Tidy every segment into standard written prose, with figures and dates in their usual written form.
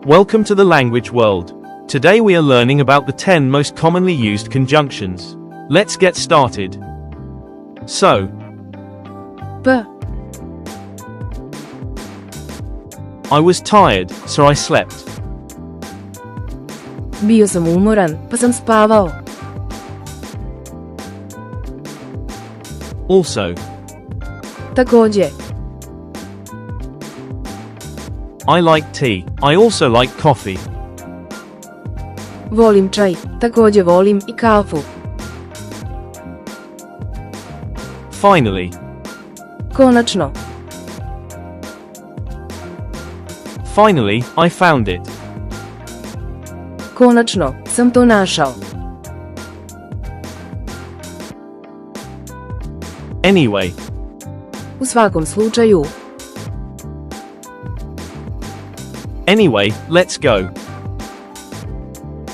Welcome to the language world. Today we are learning about the 10 most commonly used conjunctions. Let's get started. So, P, I was tired, so I slept. bio sam umoran, pa sam spavao. Also, Takođe, I like tea. I also like coffee. volim čaj, takođe volim i kafu. Finally, Konačno, finally, I found it. konačno sam to našao. Anyway, U svakom slučaju, anyway, let's go.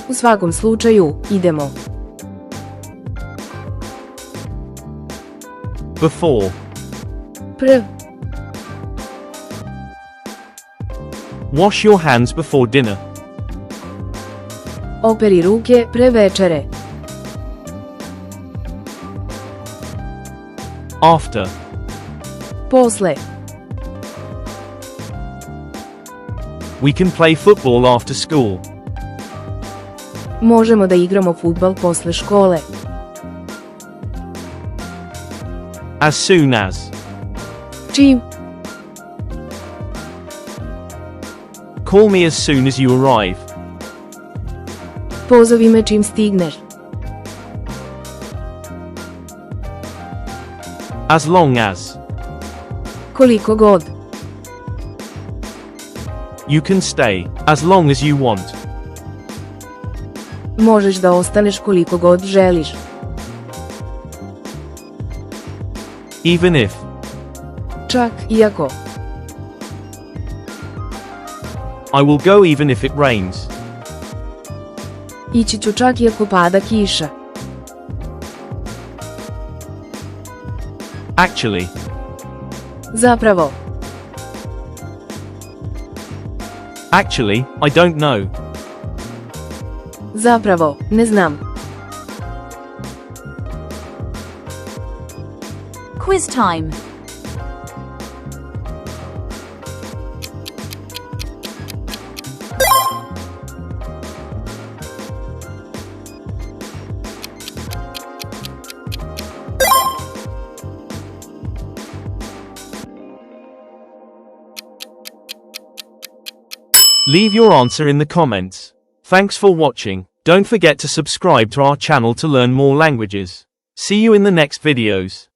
u svakom slučaju, idemo. Before, Pr, wash your hands before dinner. operi ruke pre večere. After, Posle, we can play football after school. možemo da igramo fudbal posle škole. As soon as, Čim, call me as soon as you arrive. pozovi me čim stigneš. As long as, Koliko god, you can stay, as long as you want. možeš da ostaneš koliko god želiš. Even if, Čak iako, I will go even if it rains. ići ću čak iako pada kiša. Actually, Zapravo, actually, I don't know. zapravo, ne znam. Quiz time. Leave your answer in the comments. Thanks for watching. Don't forget to subscribe to our channel to learn more languages. See you in the next videos.